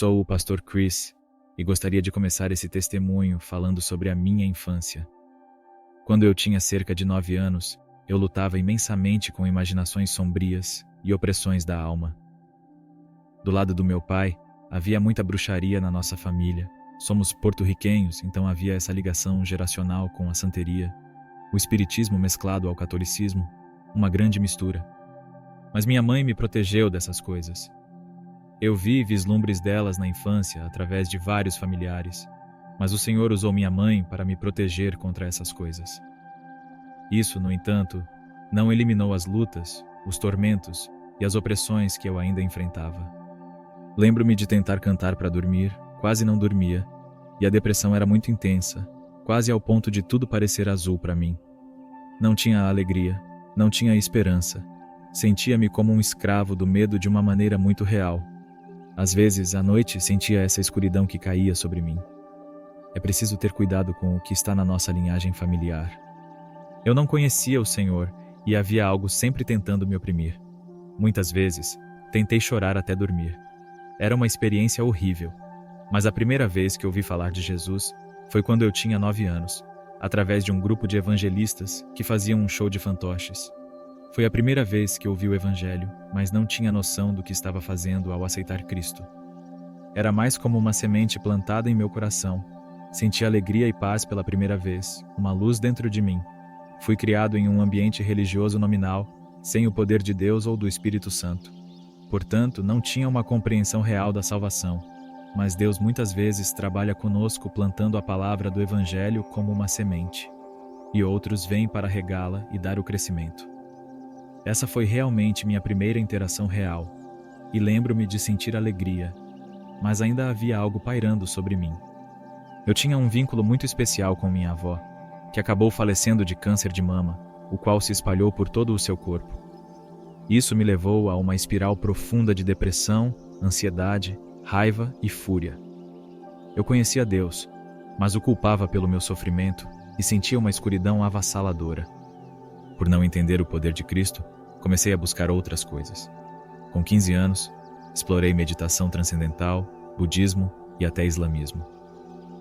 Sou o pastor Chris e gostaria de começar esse testemunho falando sobre a minha infância. Quando eu tinha cerca de 9 anos, eu lutava imensamente com imaginações sombrias e opressões da alma. Do lado do meu pai, havia muita bruxaria na nossa família. Somos porto-riquenhos, então havia essa ligação geracional com a santeria, o espiritismo mesclado ao catolicismo, uma grande mistura. Mas minha mãe me protegeu dessas coisas. Eu vi vislumbres delas na infância através de vários familiares, mas o Senhor usou minha mãe para me proteger contra essas coisas. Isso, no entanto, não eliminou as lutas, os tormentos e as opressões que eu ainda enfrentava. Lembro-me de tentar cantar para dormir, quase não dormia, e a depressão era muito intensa, quase ao ponto de tudo parecer azul para mim. Não tinha alegria, não tinha esperança. Sentia-me como um escravo do medo de uma maneira muito real. Às vezes, à noite, sentia essa escuridão que caía sobre mim. É preciso ter cuidado com o que está na nossa linhagem familiar. Eu não conhecia o Senhor e havia algo sempre tentando me oprimir. Muitas vezes, tentei chorar até dormir. Era uma experiência horrível, mas a primeira vez que ouvi falar de Jesus foi quando eu tinha 9 anos, através de um grupo de evangelistas que faziam um show de fantoches. Foi a primeira vez que ouvi o Evangelho, mas não tinha noção do que estava fazendo ao aceitar Cristo. Era mais como uma semente plantada em meu coração. Senti alegria e paz pela primeira vez, uma luz dentro de mim. Fui criado em um ambiente religioso nominal, sem o poder de Deus ou do Espírito Santo. Portanto, não tinha uma compreensão real da salvação. Mas Deus muitas vezes trabalha conosco plantando a palavra do Evangelho como uma semente. E outros vêm para regá-la e dar o crescimento. Essa foi realmente minha primeira interação real, e lembro-me de sentir alegria, mas ainda havia algo pairando sobre mim. Eu tinha um vínculo muito especial com minha avó, que acabou falecendo de câncer de mama, o qual se espalhou por todo o seu corpo. Isso me levou a uma espiral profunda de depressão, ansiedade, raiva e fúria. Eu conhecia Deus, mas o culpava pelo meu sofrimento e sentia uma escuridão avassaladora. Por não entender o poder de Cristo, comecei a buscar outras coisas. Com 15 anos, explorei meditação transcendental, budismo e até islamismo.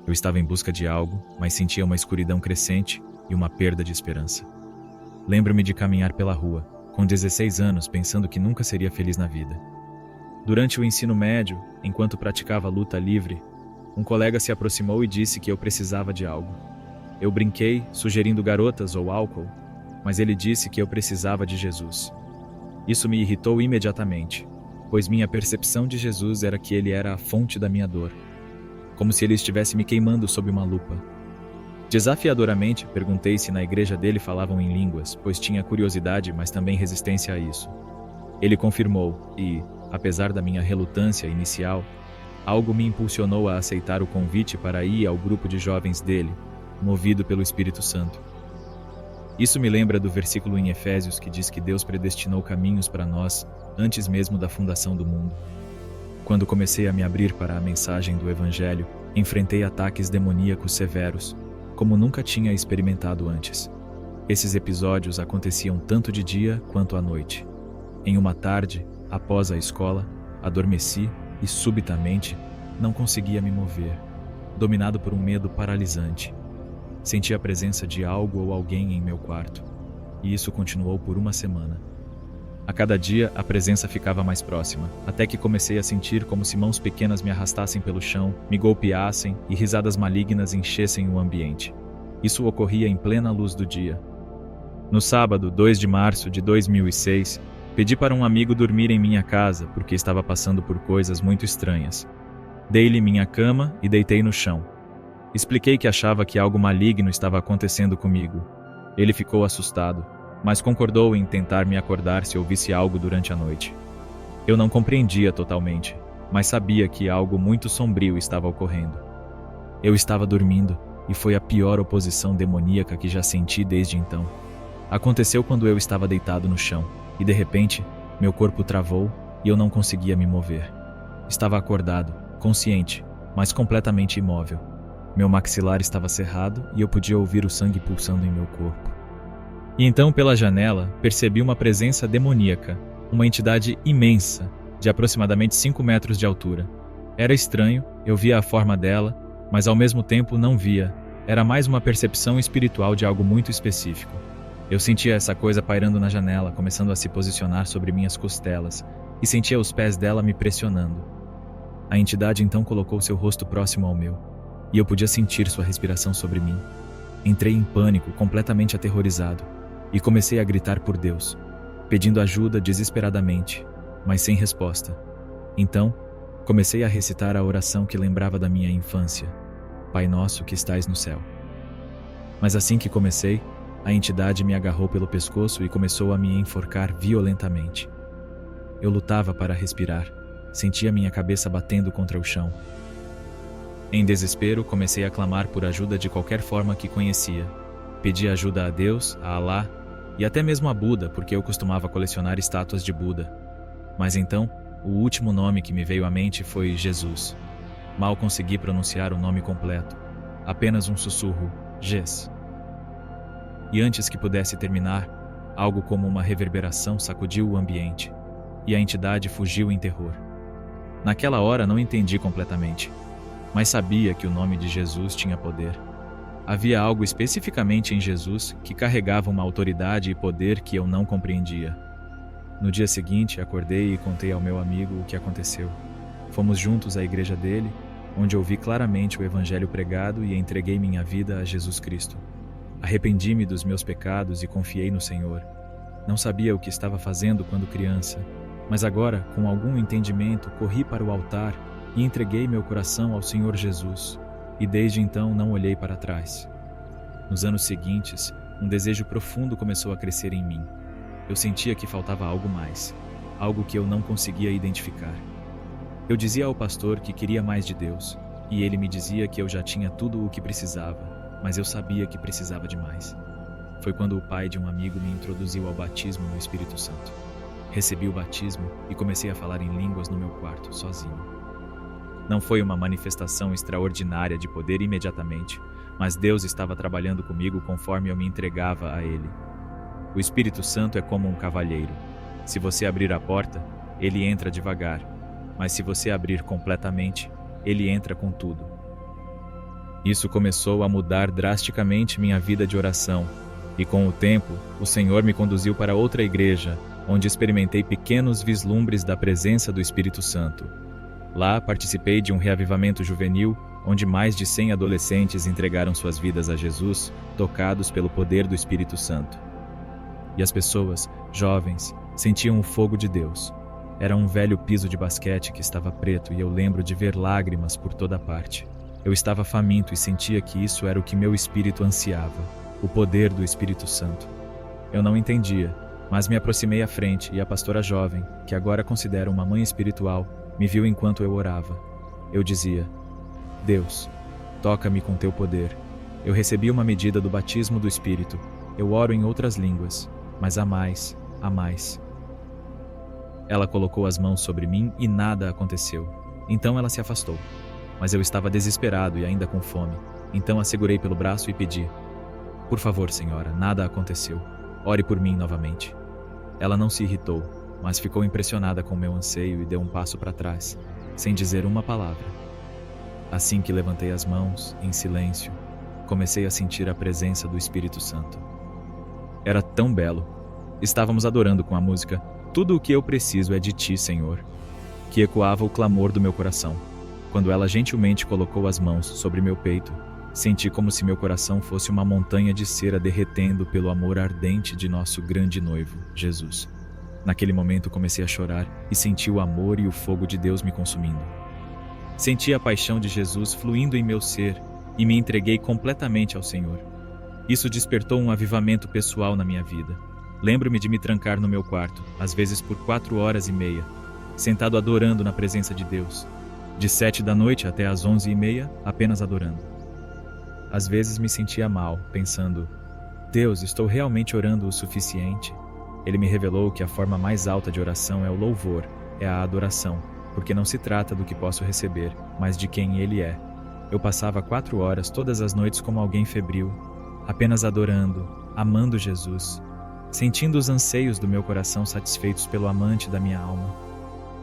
Eu estava em busca de algo, mas sentia uma escuridão crescente e uma perda de esperança. Lembro-me de caminhar pela rua, com 16 anos, pensando que nunca seria feliz na vida. Durante o ensino médio, enquanto praticava luta livre, um colega se aproximou e disse que eu precisava de algo. Eu brinquei, sugerindo garotas ou álcool, mas ele disse que eu precisava de Jesus. Isso me irritou imediatamente, pois minha percepção de Jesus era que ele era a fonte da minha dor, como se ele estivesse me queimando sob uma lupa. Desafiadoramente, perguntei se na igreja dele falavam em línguas, pois tinha curiosidade, mas também resistência a isso. Ele confirmou e, apesar da minha relutância inicial, algo me impulsionou a aceitar o convite para ir ao grupo de jovens dele, movido pelo Espírito Santo. Isso me lembra do versículo em Efésios que diz que Deus predestinou caminhos para nós antes mesmo da fundação do mundo. Quando comecei a me abrir para a mensagem do Evangelho, enfrentei ataques demoníacos severos, como nunca tinha experimentado antes. Esses episódios aconteciam tanto de dia quanto à noite. Em uma tarde, após a escola, adormeci e, subitamente, não conseguia me mover, dominado por um medo paralisante. Senti a presença de algo ou alguém em meu quarto, e isso continuou por uma semana. A cada dia, a presença ficava mais próxima, até que comecei a sentir como se mãos pequenas me arrastassem pelo chão, me golpeassem e risadas malignas enchessem o ambiente. Isso ocorria em plena luz do dia. No sábado, 2 de março de 2006, pedi para um amigo dormir em minha casa porque estava passando por coisas muito estranhas. Dei-lhe minha cama e deitei no chão. Expliquei que achava que algo maligno estava acontecendo comigo. Ele ficou assustado, mas concordou em tentar me acordar se ouvisse algo durante a noite. Eu não compreendia totalmente, mas sabia que algo muito sombrio estava ocorrendo. Eu estava dormindo, e foi a pior oposição demoníaca que já senti desde então. Aconteceu quando eu estava deitado no chão, e de repente, meu corpo travou e eu não conseguia me mover. Estava acordado, consciente, mas completamente imóvel. Meu maxilar estava cerrado e eu podia ouvir o sangue pulsando em meu corpo. E então, pela janela, percebi uma presença demoníaca, uma entidade imensa, de aproximadamente 5 metros de altura. Era estranho, eu via a forma dela, mas ao mesmo tempo não via. Era mais uma percepção espiritual de algo muito específico. Eu sentia essa coisa pairando na janela, começando a se posicionar sobre minhas costelas, e sentia os pés dela me pressionando. A entidade então colocou seu rosto próximo ao meu, e eu podia sentir sua respiração sobre mim. Entrei em pânico, completamente aterrorizado, e comecei a gritar por Deus, pedindo ajuda desesperadamente, mas sem resposta. Então, comecei a recitar a oração que lembrava da minha infância: Pai nosso que estais no céu. Mas assim que comecei, a entidade me agarrou pelo pescoço e começou a me enforcar violentamente. Eu lutava para respirar, sentia minha cabeça batendo contra o chão. Em desespero, comecei a clamar por ajuda de qualquer forma que conhecia. Pedi ajuda a Deus, a Alá e até mesmo a Buda, porque eu costumava colecionar estátuas de Buda. Mas então, o último nome que me veio à mente foi Jesus. Mal consegui pronunciar o nome completo, apenas um sussurro: Jes. E antes que pudesse terminar, algo como uma reverberação sacudiu o ambiente, e a entidade fugiu em terror. Naquela hora não entendi completamente, mas sabia que o nome de Jesus tinha poder. Havia algo especificamente em Jesus que carregava uma autoridade e poder que eu não compreendia. No dia seguinte, acordei e contei ao meu amigo o que aconteceu. Fomos juntos à igreja dele, onde ouvi claramente o evangelho pregado e entreguei minha vida a Jesus Cristo. Arrependi-me dos meus pecados e confiei no Senhor. Não sabia o que estava fazendo quando criança, mas agora, com algum entendimento, corri para o altar e entreguei meu coração ao Senhor Jesus, e desde então não olhei para trás. Nos anos seguintes, um desejo profundo começou a crescer em mim. Eu sentia que faltava algo mais, algo que eu não conseguia identificar. Eu dizia ao pastor que queria mais de Deus, e ele me dizia que eu já tinha tudo o que precisava, mas eu sabia que precisava de mais. Foi quando o pai de um amigo me introduziu ao batismo no Espírito Santo. Recebi o batismo e comecei a falar em línguas no meu quarto, sozinho. Não foi uma manifestação extraordinária de poder imediatamente, mas Deus estava trabalhando comigo conforme eu me entregava a Ele. O Espírito Santo é como um cavalheiro. Se você abrir a porta, ele entra devagar, mas se você abrir completamente, ele entra com tudo. Isso começou a mudar drasticamente minha vida de oração, e com o tempo, o Senhor me conduziu para outra igreja, onde experimentei pequenos vislumbres da presença do Espírito Santo. Lá, participei de um reavivamento juvenil, onde mais de 100 adolescentes entregaram suas vidas a Jesus, tocados pelo poder do Espírito Santo. E as pessoas, jovens, sentiam o fogo de Deus. Era um velho piso de basquete que estava preto e eu lembro de ver lágrimas por toda parte. Eu estava faminto e sentia que isso era o que meu espírito ansiava, o poder do Espírito Santo. Eu não entendia, mas me aproximei à frente e a pastora jovem, que agora considero uma mãe espiritual, me viu enquanto eu orava. Eu dizia: Deus, toca-me com teu poder. Eu recebi uma medida do batismo do Espírito. Eu oro em outras línguas, mas há mais, há mais. Ela colocou as mãos sobre mim e nada aconteceu. Então ela se afastou. Mas eu estava desesperado e ainda com fome. Então a segurei pelo braço e pedi: Por favor, senhora, nada aconteceu. Ore por mim novamente. Ela não se irritou, mas ficou impressionada com meu anseio e deu um passo para trás, sem dizer uma palavra. Assim que levantei as mãos, em silêncio, comecei a sentir a presença do Espírito Santo. Era tão belo. Estávamos adorando com a música Tudo o que eu preciso é de ti, Senhor, que ecoava o clamor do meu coração. Quando ela gentilmente colocou as mãos sobre meu peito, senti como se meu coração fosse uma montanha de cera derretendo pelo amor ardente de nosso grande noivo, Jesus. Naquele momento comecei a chorar e senti o amor e o fogo de Deus me consumindo. Senti a paixão de Jesus fluindo em meu ser e me entreguei completamente ao Senhor. Isso despertou um avivamento pessoal na minha vida. Lembro-me de me trancar no meu quarto, às vezes por 4 horas e meia, sentado adorando na presença de Deus. De 7 da noite até às 11h30, apenas adorando. Às vezes me sentia mal, pensando: Deus, estou realmente orando o suficiente? Ele me revelou que a forma mais alta de oração é o louvor, é a adoração, porque não se trata do que posso receber, mas de quem Ele é. Eu passava 4 horas todas as noites como alguém febril, apenas adorando, amando Jesus, sentindo os anseios do meu coração satisfeitos pelo amante da minha alma.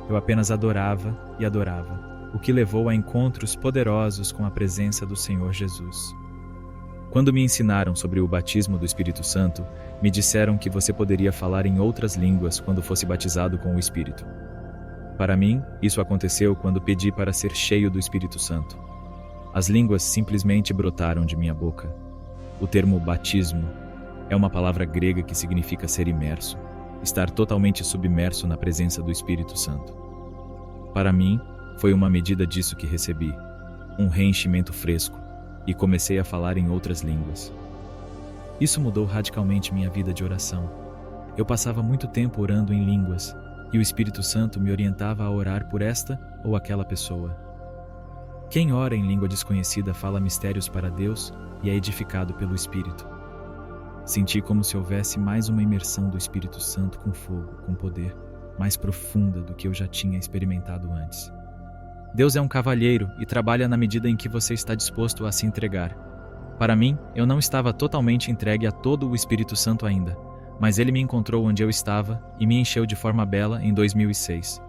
Eu apenas adorava e adorava. o que levou a encontros poderosos com a presença do Senhor Jesus. Quando me ensinaram sobre o batismo do Espírito Santo, me disseram que você poderia falar em outras línguas quando fosse batizado com o Espírito. Para mim, isso aconteceu quando pedi para ser cheio do Espírito Santo. As línguas simplesmente brotaram de minha boca. O termo batismo é uma palavra grega que significa ser imerso, estar totalmente submerso na presença do Espírito Santo. Para mim, foi uma medida disso que recebi, um reenchimento fresco, e comecei a falar em outras línguas. Isso mudou radicalmente minha vida de oração. Eu passava muito tempo orando em línguas, e o Espírito Santo me orientava a orar por esta ou aquela pessoa. Quem ora em língua desconhecida fala mistérios para Deus e é edificado pelo Espírito. Senti como se houvesse mais uma imersão do Espírito Santo com fogo, com poder, mais profunda do que eu já tinha experimentado antes. Deus é um cavalheiro e trabalha na medida em que você está disposto a se entregar. Para mim, eu não estava totalmente entregue a todo o Espírito Santo ainda, mas ele me encontrou onde eu estava e me encheu de forma bela em 2006.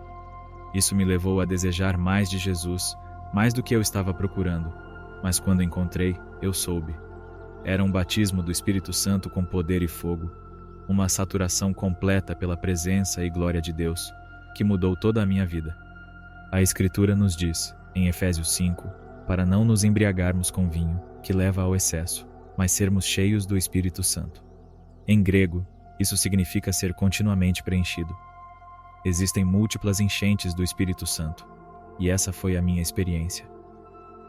Isso me levou a desejar mais de Jesus, mais do que eu estava procurando, mas quando encontrei, eu soube. Era um batismo do Espírito Santo com poder e fogo, uma saturação completa pela presença e glória de Deus, que mudou toda a minha vida. A Escritura nos diz, em Efésios 5, para não nos embriagarmos com vinho, que leva ao excesso, mas sermos cheios do Espírito Santo. Em grego, isso significa ser continuamente preenchido. Existem múltiplas enchentes do Espírito Santo, e essa foi a minha experiência.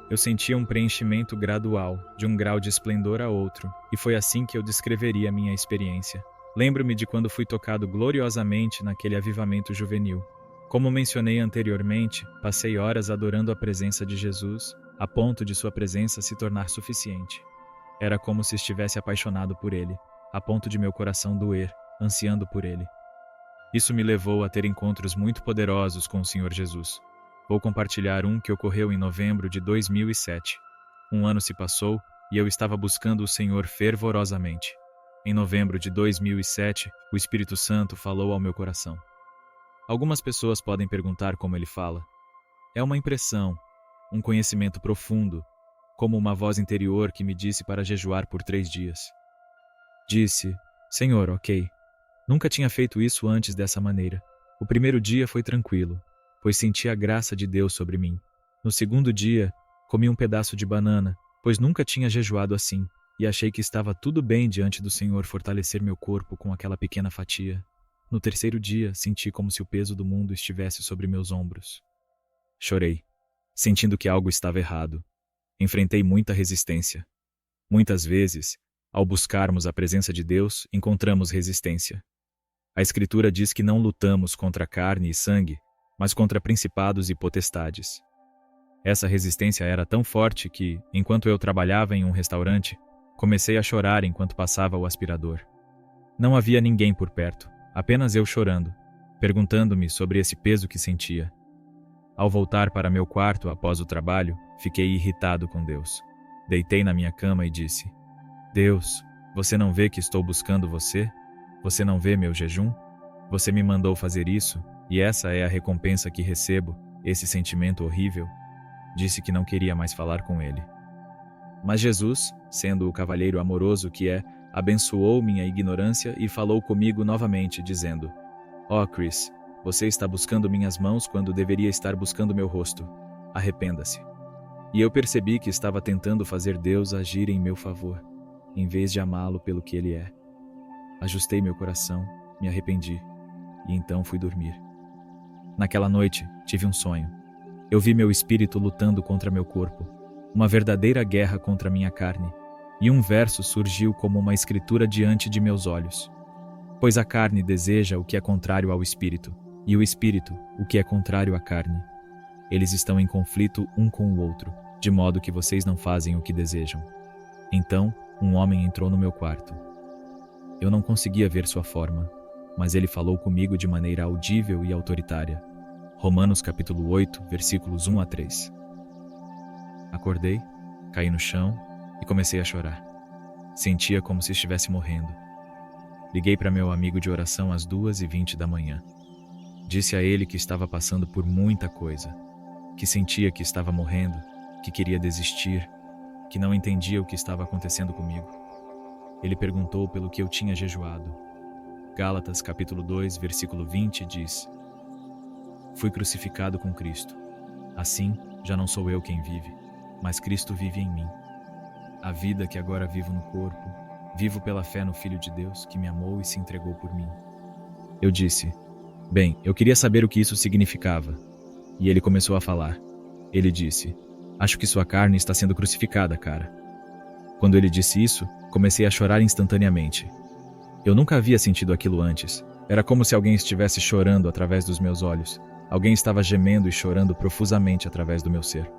Eu sentia um preenchimento gradual, de um grau de esplendor a outro, e foi assim que eu descreveria a minha experiência. Lembro-me de quando fui tocado gloriosamente naquele avivamento juvenil. Como mencionei anteriormente, passei horas adorando a presença de Jesus, a ponto de sua presença se tornar suficiente. Era como se estivesse apaixonado por ele, a ponto de meu coração doer, ansiando por ele. Isso me levou a ter encontros muito poderosos com o Senhor Jesus. Vou compartilhar um que ocorreu em novembro de 2007. Um ano se passou e eu estava buscando o Senhor fervorosamente. Em novembro de 2007, o Espírito Santo falou ao meu coração. Algumas pessoas podem perguntar como ele fala. É uma impressão, um conhecimento profundo, como uma voz interior que me disse para jejuar por 3 dias. Disse, Senhor, ok. Nunca tinha feito isso antes dessa maneira. O primeiro dia foi tranquilo, pois senti a graça de Deus sobre mim. No segundo dia, comi um pedaço de banana, pois nunca tinha jejuado assim, e achei que estava tudo bem diante do Senhor fortalecer meu corpo com aquela pequena fatia. No terceiro dia, senti como se o peso do mundo estivesse sobre meus ombros. Chorei, sentindo que algo estava errado. Enfrentei muita resistência. Muitas vezes, ao buscarmos a presença de Deus, encontramos resistência. A Escritura diz que não lutamos contra carne e sangue, mas contra principados e potestades. Essa resistência era tão forte que, enquanto eu trabalhava em um restaurante, comecei a chorar enquanto passava o aspirador. Não havia ninguém por perto, apenas eu chorando, perguntando-me sobre esse peso que sentia. Ao voltar para meu quarto após o trabalho, fiquei irritado com Deus. Deitei na minha cama e disse, Deus, você não vê que estou buscando você? Você não vê meu jejum? Você me mandou fazer isso, e essa é a recompensa que recebo, esse sentimento horrível. Disse que não queria mais falar com ele. Mas Jesus, sendo o cavalheiro amoroso que é, abençoou minha ignorância e falou comigo novamente, dizendo, Chris, você está buscando minhas mãos quando deveria estar buscando meu rosto. Arrependa-se. E eu percebi que estava tentando fazer Deus agir em meu favor, em vez de amá-lo pelo que ele é. Ajustei meu coração, me arrependi, e então fui dormir. Naquela noite, tive um sonho. Eu vi meu espírito lutando contra meu corpo, uma verdadeira guerra contra minha carne, e um verso surgiu como uma escritura diante de meus olhos. Pois a carne deseja o que é contrário ao espírito, e o espírito o que é contrário à carne. Eles estão em conflito um com o outro, de modo que vocês não fazem o que desejam. Então, um homem entrou no meu quarto. Eu não conseguia ver sua forma, mas ele falou comigo de maneira audível e autoritária. Romanos capítulo 8, versículos 1 a 3. Acordei, caí no chão e comecei a chorar. Sentia como se estivesse morrendo. Liguei para meu amigo de oração às 2h20 da manhã. Disse a ele que estava passando por muita coisa. que sentia que estava morrendo, que queria desistir, que não entendia o que estava acontecendo comigo. Ele perguntou pelo que eu tinha jejuado. Gálatas capítulo 2, versículo 20 diz: Fui crucificado com Cristo. Assim, já não sou eu quem vive, mas Cristo vive em mim. A vida que agora vivo no corpo, vivo pela fé no Filho de Deus, que me amou e se entregou por mim. Eu disse: Bem, eu queria saber o que isso significava. E ele começou a falar. Ele disse: Acho que sua carne está sendo crucificada, cara. Quando ele disse isso, comecei a chorar instantaneamente. Eu nunca havia sentido aquilo antes. Era como se alguém estivesse chorando através dos meus olhos. Alguém estava gemendo e chorando profusamente através do meu ser.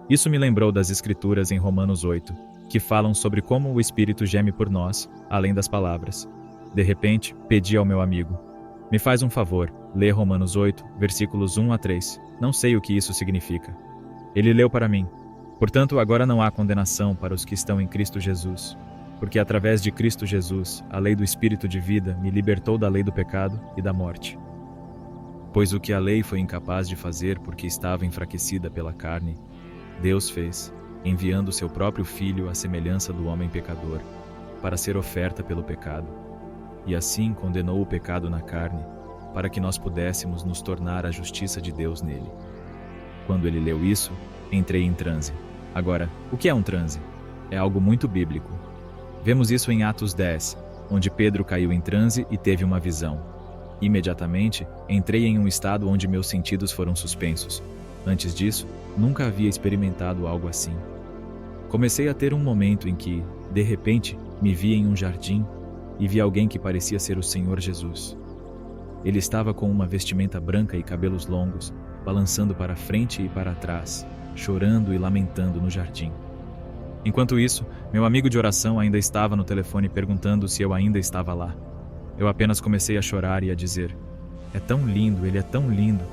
Isso me lembrou das Escrituras em Romanos 8, que falam sobre como o Espírito geme por nós, além das palavras. De repente, pedi ao meu amigo: Me faz um favor, lê Romanos 8, versículos 1 a 3. Não sei o que isso significa. Ele leu para mim: Portanto, agora não há condenação para os que estão em Cristo Jesus, porque através de Cristo Jesus, a lei do Espírito de vida me libertou da lei do pecado e da morte. Pois o que a lei foi incapaz de fazer porque estava enfraquecida pela carne, Deus fez, enviando seu próprio Filho à semelhança do homem pecador, para ser oferta pelo pecado. E assim condenou o pecado na carne, para que nós pudéssemos nos tornar a justiça de Deus nele. Quando ele leu isso, entrei em transe. Agora, o que é um transe? É algo muito bíblico. Vemos isso em Atos 10, onde Pedro caiu em transe e teve uma visão. Imediatamente, entrei em um estado onde meus sentidos foram suspensos. Antes disso, nunca havia experimentado algo assim. Comecei a ter um momento em que, de repente, me vi em um jardim e vi alguém que parecia ser o Senhor Jesus. Ele estava com uma vestimenta branca e cabelos longos, balançando para frente e para trás, chorando e lamentando no jardim. Enquanto isso, meu amigo de oração ainda estava no telefone perguntando se eu ainda estava lá. Eu apenas comecei a chorar e a dizer: É tão lindo, ele é tão lindo.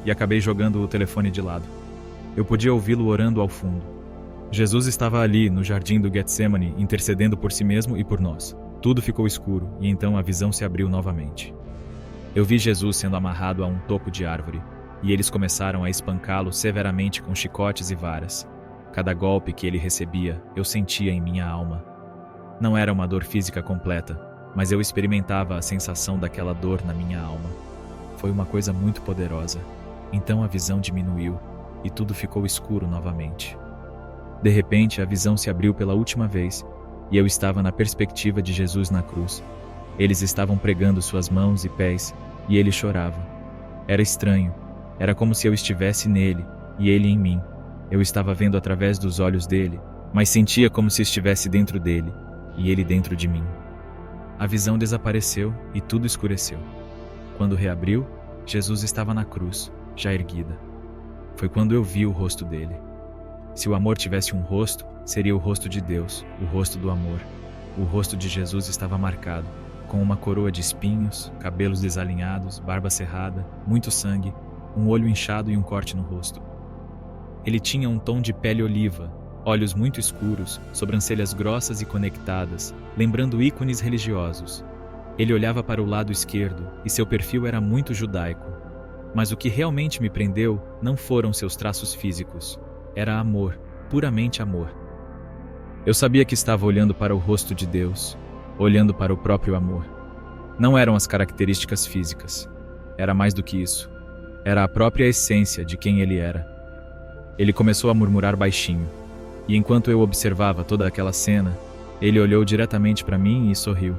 E acabei jogando o telefone de lado. Eu podia ouvi-lo orando ao fundo. Jesus estava ali, no jardim do Getsemane, intercedendo por si mesmo e por nós. Tudo ficou escuro, e então a visão se abriu novamente. Eu vi Jesus sendo amarrado a um toco de árvore, e eles começaram a espancá-lo severamente com chicotes e varas. Cada golpe que ele recebia, eu sentia em minha alma. Não era uma dor física completa, mas eu experimentava a sensação daquela dor na minha alma. Foi uma coisa muito poderosa. Então a visão diminuiu, e tudo ficou escuro novamente. De repente, a visão se abriu pela última vez, e eu estava na perspectiva de Jesus na cruz. Eles estavam pregando suas mãos e pés, e ele chorava. Era estranho. Era como se eu estivesse nele, e ele em mim. Eu estava vendo através dos olhos dele, mas sentia como se estivesse dentro dele, e ele dentro de mim. A visão desapareceu, e tudo escureceu. Quando reabriu, Jesus estava na cruz, já erguida. Foi quando eu vi o rosto dele. Se o amor tivesse um rosto, seria o rosto de Deus, o rosto do amor. O rosto de Jesus estava marcado, com uma coroa de espinhos, cabelos desalinhados, barba cerrada, muito sangue, um olho inchado e um corte no rosto. Ele tinha um tom de pele oliva, olhos muito escuros, sobrancelhas grossas e conectadas, lembrando ícones religiosos. Ele olhava para o lado esquerdo e seu perfil era muito judaico. Mas o que realmente me prendeu não foram seus traços físicos. Era amor, puramente amor. Eu sabia que estava olhando para o rosto de Deus, olhando para o próprio amor. Não eram as características físicas. Era mais do que isso. Era a própria essência de quem ele era. Ele começou a murmurar baixinho, e enquanto eu observava toda aquela cena, ele olhou diretamente para mim e sorriu.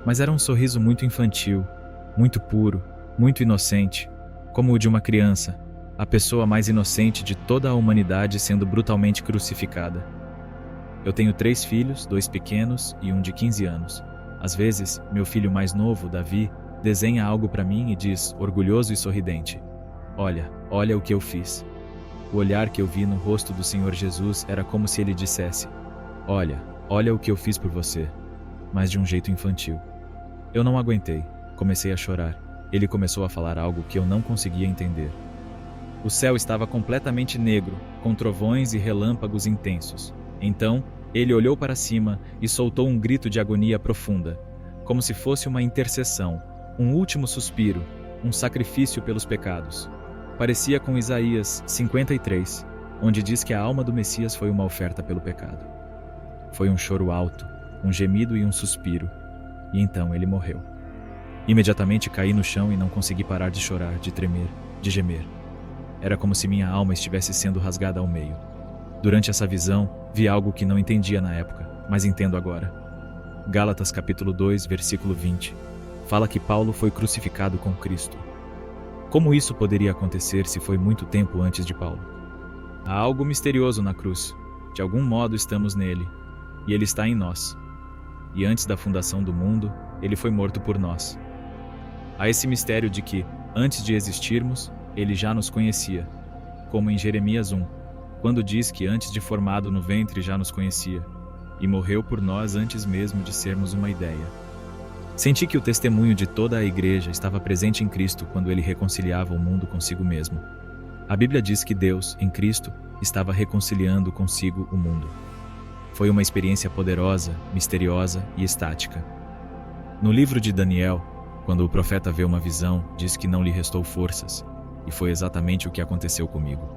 Mas era um sorriso muito infantil, muito puro, muito inocente, como o de uma criança, a pessoa mais inocente de toda a humanidade sendo brutalmente crucificada. Eu tenho 3 filhos, 2 pequenos e um de 15 anos. Às vezes, meu filho mais novo, Davi, desenha algo para mim e diz, orgulhoso e sorridente: Olha, olha o que eu fiz. O olhar que eu vi no rosto do Senhor Jesus era como se ele dissesse: Olha, olha o que eu fiz por você, mas de um jeito infantil. Eu não aguentei, comecei a chorar. Ele começou a falar algo que eu não conseguia entender. O céu estava completamente negro, com trovões e relâmpagos intensos. Então, ele olhou para cima e soltou um grito de agonia profunda, como se fosse uma intercessão, um último suspiro, um sacrifício pelos pecados. Parecia com Isaías 53, onde diz que a alma do Messias foi uma oferta pelo pecado. Foi um choro alto, um gemido e um suspiro, e então ele morreu. Imediatamente caí no chão e não consegui parar de chorar, de tremer, de gemer. Era como se minha alma estivesse sendo rasgada ao meio. Durante essa visão, vi algo que não entendia na época, mas entendo agora. Gálatas capítulo 2, versículo 20, fala que Paulo foi crucificado com Cristo. Como isso poderia acontecer se foi muito tempo antes de Paulo? Há algo misterioso na cruz. De algum modo estamos nele, e ele está em nós. E antes da fundação do mundo, ele foi morto por nós. Há esse mistério de que, antes de existirmos, ele já nos conhecia, como em Jeremias 1, quando diz que antes de formado no ventre já nos conhecia, e morreu por nós antes mesmo de sermos uma ideia. Senti que o testemunho de toda a igreja estava presente em Cristo quando ele reconciliava o mundo consigo mesmo. A Bíblia diz que Deus, em Cristo, estava reconciliando consigo o mundo. Foi uma experiência poderosa, misteriosa e estática. No livro de Daniel, quando o profeta vê uma visão, diz que não lhe restou forças, e foi exatamente o que aconteceu comigo.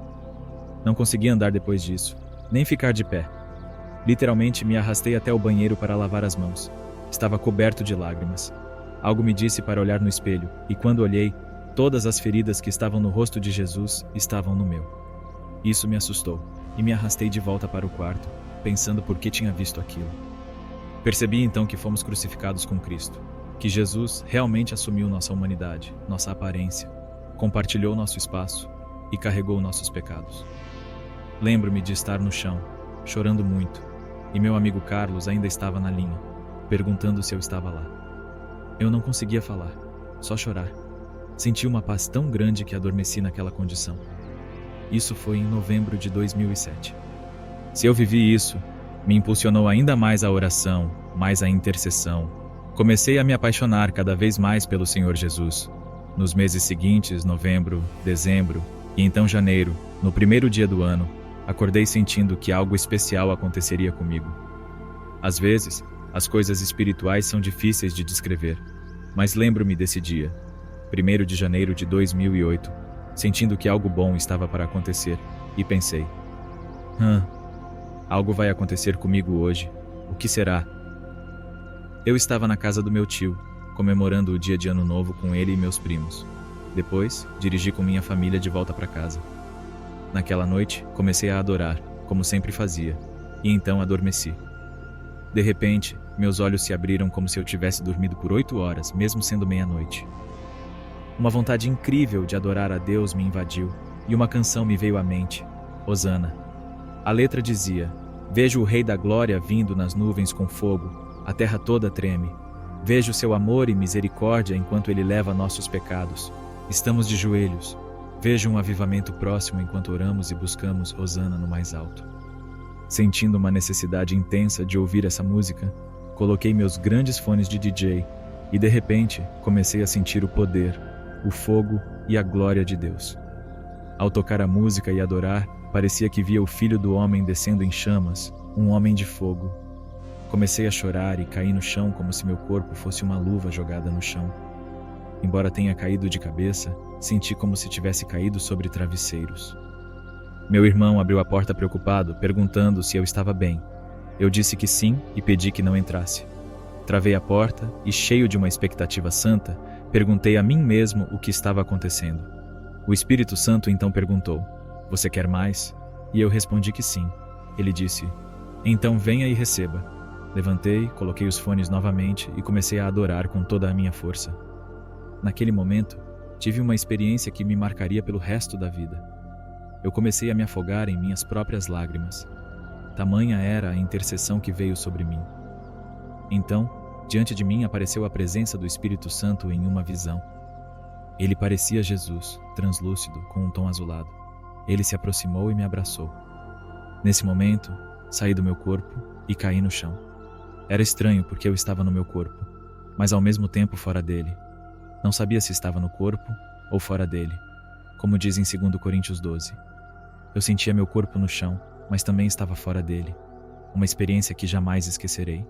Não consegui andar depois disso, nem ficar de pé. Literalmente me arrastei até o banheiro para lavar as mãos. Estava coberto de lágrimas. Algo me disse para olhar no espelho, e quando olhei, todas as feridas que estavam no rosto de Jesus estavam no meu. Isso me assustou, e me arrastei de volta para o quarto, pensando por que tinha visto aquilo. Percebi então que fomos crucificados com Cristo, que Jesus realmente assumiu nossa humanidade, nossa aparência, compartilhou nosso espaço e carregou nossos pecados. Lembro-me de estar no chão, chorando muito, e meu amigo Carlos ainda estava na linha, perguntando se eu estava lá. Eu não conseguia falar, só chorar. Senti uma paz tão grande que adormeci naquela condição. Isso foi em novembro de 2007. Se eu vivi isso, me impulsionou ainda mais a oração, mais a intercessão. Comecei a me apaixonar cada vez mais pelo Senhor Jesus. Nos meses seguintes, novembro, dezembro e então janeiro, no primeiro dia do ano, acordei sentindo que algo especial aconteceria comigo. Às vezes, as coisas espirituais são difíceis de descrever, mas lembro-me desse dia, 1º de janeiro de 2008, sentindo que algo bom estava para acontecer, e pensei: algo vai acontecer comigo hoje, o que será? Eu estava na casa do meu tio, comemorando o dia de Ano Novo com ele e meus primos. Depois, dirigi com minha família de volta para casa. Naquela noite, comecei a adorar, como sempre fazia, e então adormeci. De repente, meus olhos se abriram como se eu tivesse dormido por 8 horas, mesmo sendo meia-noite. Uma vontade incrível de adorar a Deus me invadiu, e uma canção me veio à mente, Hosana. A letra dizia: vejo o Rei da Glória vindo nas nuvens com fogo, a terra toda treme. Vejo seu amor e misericórdia enquanto ele leva nossos pecados. Estamos de joelhos. Vejo um avivamento próximo enquanto oramos e buscamos Hosana no mais alto. Sentindo uma necessidade intensa de ouvir essa música, coloquei meus grandes fones de DJ e, de repente, comecei a sentir o poder, o fogo e a glória de Deus. Ao tocar a música e adorar, parecia que via o Filho do Homem descendo em chamas, um homem de fogo. Comecei a chorar e caí no chão como se meu corpo fosse uma luva jogada no chão. Embora tenha caído de cabeça, senti como se tivesse caído sobre travesseiros. Meu irmão abriu a porta preocupado, perguntando se eu estava bem. Eu disse que sim e pedi que não entrasse. Travei a porta e, cheio de uma expectativa santa, perguntei a mim mesmo o que estava acontecendo. O Espírito Santo então perguntou: você quer mais? E eu respondi que sim. Ele disse: então venha e receba. Levantei, coloquei os fones novamente e comecei a adorar com toda a minha força. Naquele momento, tive uma experiência que me marcaria pelo resto da vida. Eu comecei a me afogar em minhas próprias lágrimas. Tamanha era a intercessão que veio sobre mim. Então, diante de mim apareceu a presença do Espírito Santo em uma visão. Ele parecia Jesus, translúcido, com um tom azulado. Ele se aproximou e me abraçou. Nesse momento, saí do meu corpo e caí no chão. Era estranho porque eu estava no meu corpo, mas ao mesmo tempo fora dele. Não sabia se estava no corpo ou fora dele, como diz em 2 Coríntios 12. Eu sentia meu corpo no chão, mas também estava fora dele. Uma experiência que jamais esquecerei.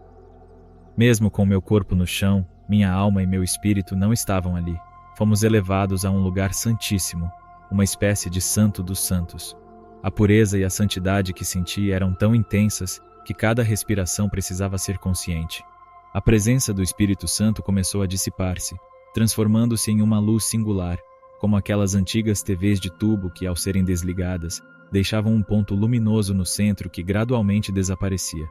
Mesmo com meu corpo no chão, minha alma e meu espírito não estavam ali. Fomos elevados a um lugar santíssimo, uma espécie de santo dos santos. A pureza e a santidade que senti eram tão intensas que cada respiração precisava ser consciente. A presença do Espírito Santo começou a dissipar-se, transformando-se em uma luz singular, como aquelas antigas TVs de tubo que, ao serem desligadas, deixavam um ponto luminoso no centro que gradualmente desaparecia.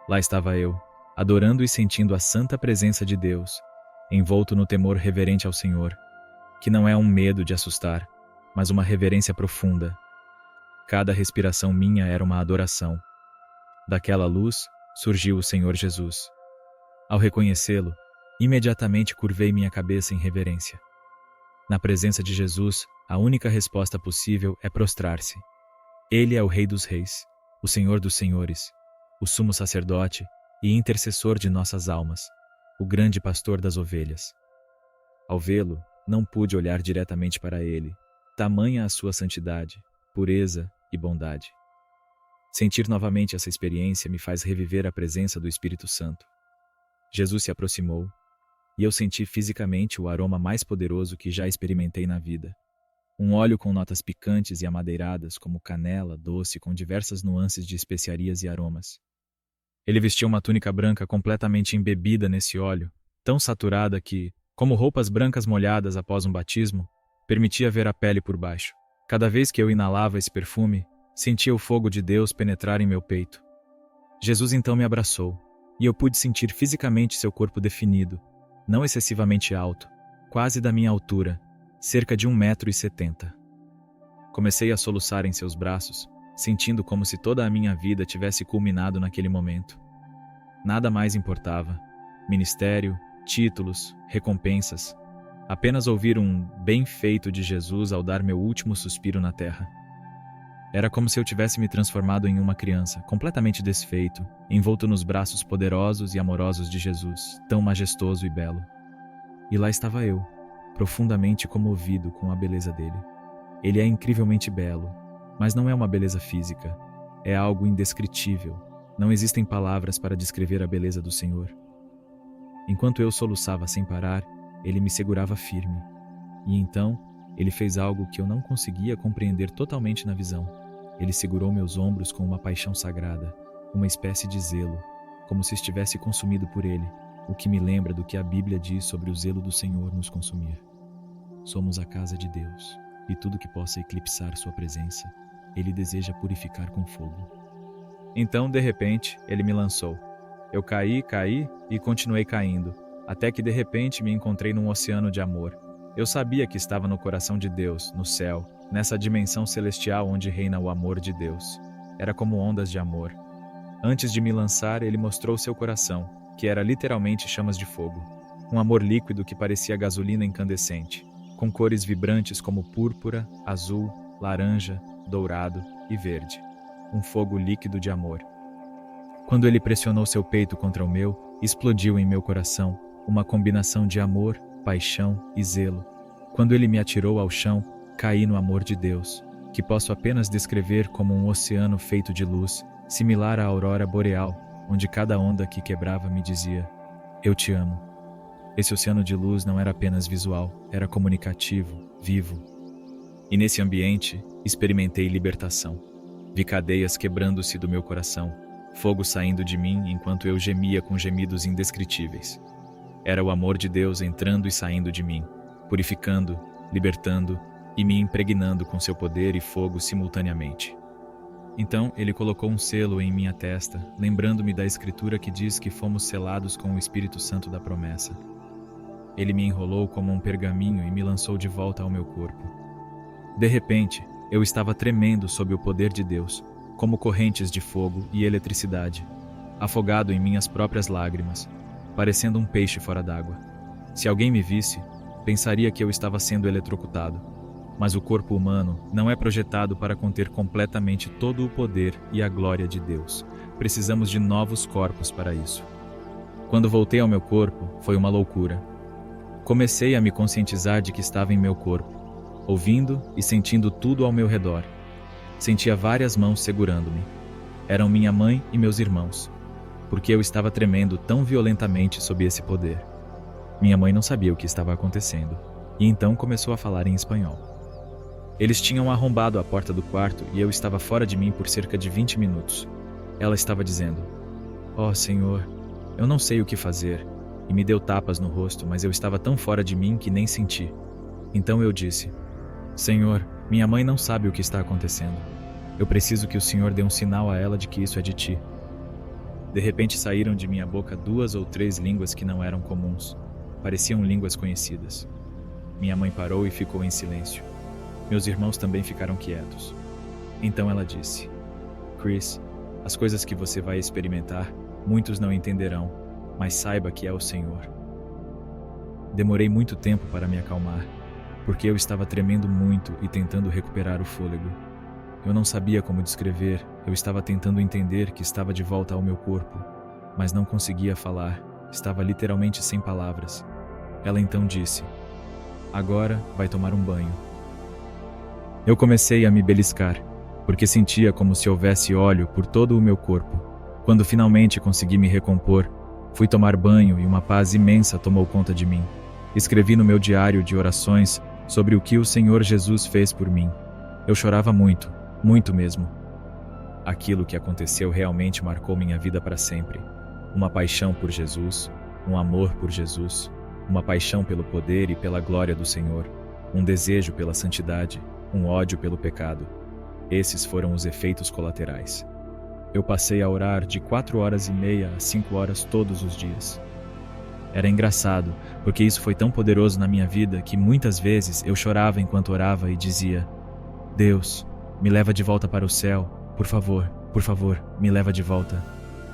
Lá estava eu, adorando e sentindo a santa presença de Deus, envolto no temor reverente ao Senhor, que não é um medo de assustar, mas uma reverência profunda. Cada respiração minha era uma adoração. Daquela luz surgiu o Senhor Jesus. Ao reconhecê-lo, imediatamente curvei minha cabeça em reverência. Na presença de Jesus, a única resposta possível é prostrar-se. Ele é o Rei dos Reis, o Senhor dos Senhores, o sumo sacerdote e intercessor de nossas almas, o grande pastor das ovelhas. Ao vê-lo, não pude olhar diretamente para ele, tamanha a sua santidade, pureza e bondade. Sentir novamente essa experiência me faz reviver a presença do Espírito Santo. Jesus se aproximou, e eu senti fisicamente o aroma mais poderoso que já experimentei na vida. Um óleo com notas picantes e amadeiradas, como canela, doce, com diversas nuances de especiarias e aromas. Ele vestia uma túnica branca completamente embebida nesse óleo, tão saturada que, como roupas brancas molhadas após um batismo, permitia ver a pele por baixo. Cada vez que eu inalava esse perfume, sentia o fogo de Deus penetrar em meu peito. Jesus então me abraçou, e eu pude sentir fisicamente seu corpo definido, não excessivamente alto, quase da minha altura, cerca de 1,70 m. Comecei a soluçar em seus braços, sentindo como se toda a minha vida tivesse culminado naquele momento. Nada mais importava. Ministério, títulos, recompensas. Apenas ouvir um bem feito de Jesus ao dar meu último suspiro na terra. Era como se eu tivesse me transformado em uma criança, completamente desfeito, envolto nos braços poderosos e amorosos de Jesus, tão majestoso e belo. E lá estava eu, profundamente comovido com a beleza dele. Ele é incrivelmente belo, mas não é uma beleza física, é algo indescritível. Não existem palavras para descrever a beleza do Senhor. Enquanto eu soluçava sem parar, ele me segurava firme. E então, ele fez algo que eu não conseguia compreender totalmente na visão. Ele segurou meus ombros com uma paixão sagrada, uma espécie de zelo, como se estivesse consumido por ele, o que me lembra do que a Bíblia diz sobre o zelo do Senhor nos consumir. Somos a casa de Deus, e tudo que possa eclipsar sua presença, ele deseja purificar com fogo. Então, de repente, ele me lançou. Eu caí e continuei caindo, até que de repente me encontrei num oceano de amor. Eu sabia que estava no coração de Deus, no céu, nessa dimensão celestial onde reina o amor de Deus. Era como ondas de amor. Antes de me lançar, ele mostrou seu coração, que era literalmente chamas de fogo. Um amor líquido que parecia gasolina incandescente, com cores vibrantes como púrpura, azul, laranja, dourado e verde. Um fogo líquido de amor. Quando ele pressionou seu peito contra o meu, explodiu em meu coração uma combinação de amor, paixão e zelo. Quando ele me atirou ao chão, caí no amor de Deus, que posso apenas descrever como um oceano feito de luz, similar à aurora boreal, onde cada onda que quebrava me dizia: eu te amo. Esse oceano de luz não era apenas visual, era comunicativo, vivo. E nesse ambiente, experimentei libertação. Vi cadeias quebrando-se do meu coração, fogo saindo de mim enquanto eu gemia com gemidos indescritíveis. Era o amor de Deus entrando e saindo de mim, purificando, libertando e me impregnando com seu poder e fogo simultaneamente. Então ele colocou um selo em minha testa, lembrando-me da escritura que diz que fomos selados com o Espírito Santo da promessa. Ele me enrolou como um pergaminho e me lançou de volta ao meu corpo. De repente, eu estava tremendo sob o poder de Deus, como correntes de fogo e eletricidade, afogado em minhas próprias lágrimas, parecendo um peixe fora d'água. Se alguém me visse, pensaria que eu estava sendo eletrocutado. Mas o corpo humano não é projetado para conter completamente todo o poder e a glória de Deus. Precisamos de novos corpos para isso. Quando voltei ao meu corpo, foi uma loucura. Comecei a me conscientizar de que estava em meu corpo, ouvindo e sentindo tudo ao meu redor. Sentia várias mãos segurando-me. Eram minha mãe e meus irmãos, porque eu estava tremendo tão violentamente sob esse poder. Minha mãe não sabia o que estava acontecendo, e então começou a falar em espanhol. Eles tinham arrombado a porta do quarto e eu estava fora de mim por cerca de 20 minutos. Ela estava dizendo: "Oh, Senhor, eu não sei o que fazer", e me deu tapas no rosto, mas eu estava tão fora de mim que nem senti. Então eu disse: "Senhor, minha mãe não sabe o que está acontecendo. Eu preciso que o Senhor dê um sinal a ela de que isso é de ti." De repente saíram de minha boca 2 ou 3 línguas que não eram comuns. Pareciam línguas conhecidas. Minha mãe parou e ficou em silêncio. Meus irmãos também ficaram quietos. Então ela disse: "Chris, as coisas que você vai experimentar, muitos não entenderão, mas saiba que é o Senhor." Demorei muito tempo para me acalmar, porque eu estava tremendo muito e tentando recuperar o fôlego. Eu não sabia como descrever, eu estava tentando entender que estava de volta ao meu corpo, mas não conseguia falar, estava literalmente sem palavras. Ela então disse: "Agora vai tomar um banho." Eu comecei a me beliscar, porque sentia como se houvesse óleo por todo o meu corpo. Quando finalmente consegui me recompor, fui tomar banho e uma paz imensa tomou conta de mim. Escrevi no meu diário de orações sobre o que o Senhor Jesus fez por mim. Eu chorava muito, muito mesmo. Aquilo que aconteceu realmente marcou minha vida para sempre. Uma paixão por Jesus, um amor por Jesus, uma paixão pelo poder e pela glória do Senhor, um desejo pela santidade, um ódio pelo pecado. Esses foram os efeitos colaterais. Eu passei a orar de 4h30 a 5 horas todos os dias. Era engraçado, porque isso foi tão poderoso na minha vida que muitas vezes eu chorava enquanto orava e dizia: "Deus, me leva de volta para o céu, por favor, me leva de volta.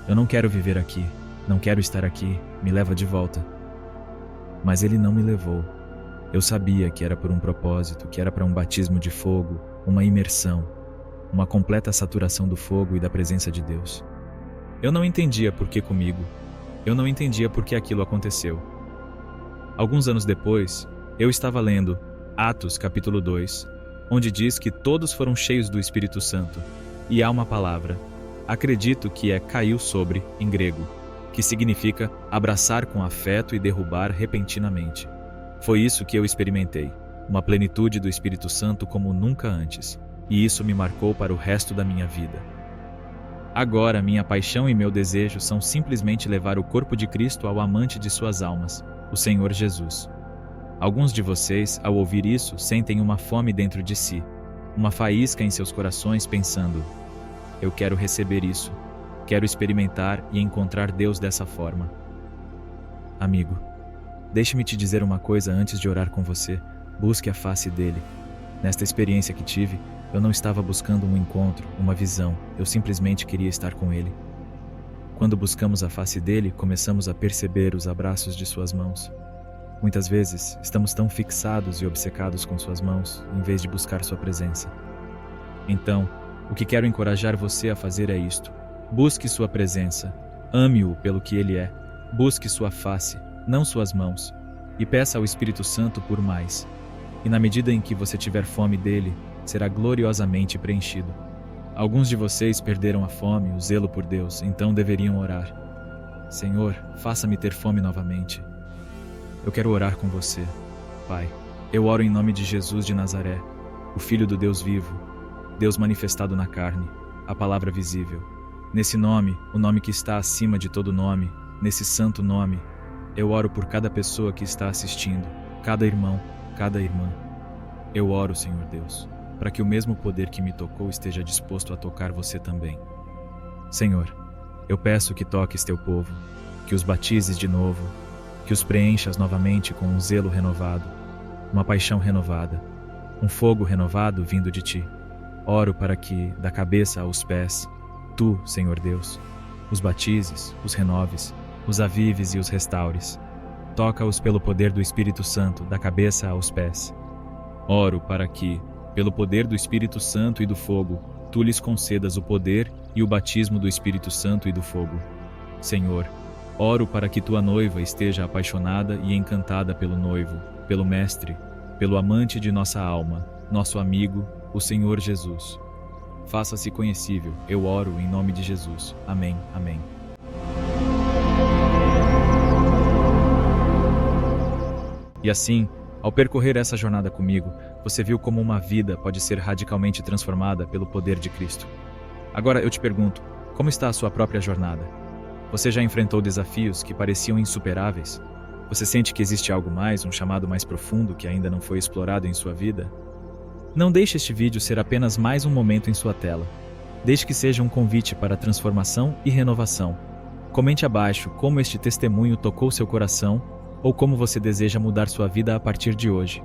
Eu não quero viver aqui, não quero estar aqui, me leva de volta." Mas ele não me levou. Eu sabia que era por um propósito, que era para um batismo de fogo, uma imersão, uma completa saturação do fogo e da presença de Deus. Eu não entendia por que comigo. Eu não entendia por que aquilo aconteceu. Alguns anos depois, eu estava lendo Atos capítulo 2, onde diz que todos foram cheios do Espírito Santo, e há uma palavra, acredito que é caiu sobre, em grego, que significa abraçar com afeto e derrubar repentinamente. Foi isso que eu experimentei, uma plenitude do Espírito Santo como nunca antes, e isso me marcou para o resto da minha vida. Agora, minha paixão e meu desejo são simplesmente levar o corpo de Cristo ao amante de suas almas, o Senhor Jesus. Alguns de vocês, ao ouvir isso, sentem uma fome dentro de si, uma faísca em seus corações pensando: "Eu quero receber isso, quero experimentar e encontrar Deus dessa forma." Amigo, deixe-me te dizer uma coisa antes de orar com você. Busque a face dele. Nesta experiência que tive, eu não estava buscando um encontro, uma visão, eu simplesmente queria estar com ele. Quando buscamos a face dele, começamos a perceber os abraços de suas mãos. Muitas vezes, estamos tão fixados e obcecados com suas mãos, em vez de buscar sua presença. Então, o que quero encorajar você a fazer é isto: busque sua presença, ame-o pelo que ele é, busque sua face, não suas mãos, e peça ao Espírito Santo por mais. E na medida em que você tiver fome dele, será gloriosamente preenchido. Alguns de vocês perderam a fome, o zelo por Deus, então deveriam orar: "Senhor, faça-me ter fome novamente." Eu quero orar com você. Pai, eu oro em nome de Jesus de Nazaré, o Filho do Deus vivo, Deus manifestado na carne, a palavra visível. Nesse nome, o nome que está acima de todo nome, nesse santo nome, eu oro por cada pessoa que está assistindo, cada irmão, cada irmã. Eu oro, Senhor Deus, para que o mesmo poder que me tocou esteja disposto a tocar você também. Senhor, eu peço que toques teu povo, que os batizes de novo, que os preenchas novamente com um zelo renovado, uma paixão renovada, um fogo renovado vindo de ti. Oro para que, da cabeça aos pés, tu, Senhor Deus, os batizes, os renoves, os avives e os restaures. Toca-os pelo poder do Espírito Santo, da cabeça aos pés. Oro para que, pelo poder do Espírito Santo e do fogo, tu lhes concedas o poder e o batismo do Espírito Santo e do fogo. Senhor, oro para que tua noiva esteja apaixonada e encantada pelo noivo, pelo Mestre, pelo amante de nossa alma, nosso amigo, o Senhor Jesus. Faça-se conhecível, eu oro em nome de Jesus. Amém, amém. E assim, Ao percorrer essa jornada comigo, você viu como uma vida pode ser radicalmente transformada pelo poder de Cristo. Agora eu te pergunto, como está a sua própria jornada? Você já enfrentou desafios que pareciam insuperáveis? Você sente que existe algo mais, um chamado mais profundo que ainda não foi explorado em sua vida? Não deixe este vídeo ser apenas mais um momento em sua tela. Deixe que seja um convite para transformação e renovação. Comente abaixo como este testemunho tocou seu coração ou como você deseja mudar sua vida a partir de hoje.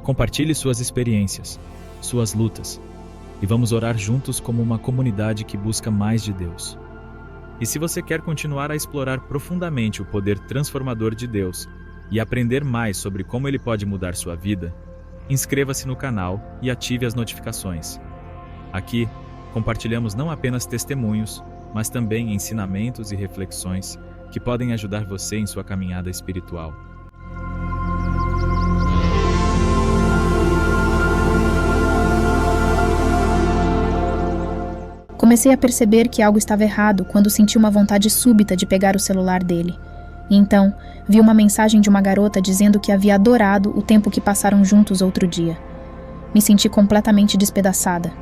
Compartilhe suas experiências, suas lutas, e vamos orar juntos como uma comunidade que busca mais de Deus. E se você quer continuar a explorar profundamente o poder transformador de Deus e aprender mais sobre como ele pode mudar sua vida, inscreva-se no canal e ative as notificações. Aqui, compartilhamos não apenas testemunhos, mas também ensinamentos e reflexões que podem ajudar você em sua caminhada espiritual. Comecei a perceber que algo estava errado quando senti uma vontade súbita de pegar o celular dele. E então, vi uma mensagem de uma garota dizendo que havia adorado o tempo que passaram juntos outro dia. Me senti completamente despedaçada.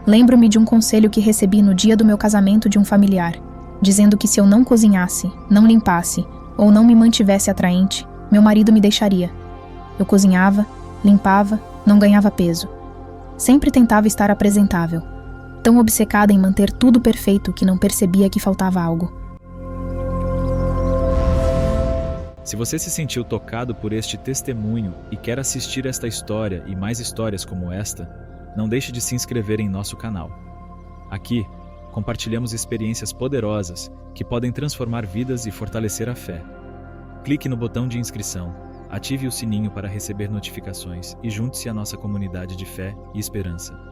Lembro-me de um conselho que recebi no dia do meu casamento de um familiar, dizendo que se eu não cozinhasse, não limpasse ou não me mantivesse atraente, meu marido me deixaria. Eu cozinhava, limpava, não ganhava peso. Sempre tentava estar apresentável, tão obcecada em manter tudo perfeito que não percebia que faltava algo. Se você se sentiu tocado por este testemunho e quer assistir esta história e mais histórias como esta, não deixe de se inscrever em nosso canal. Aqui, compartilhamos experiências poderosas que podem transformar vidas e fortalecer a fé. Clique no botão de inscrição, ative o sininho para receber notificações e junte-se à nossa comunidade de fé e esperança.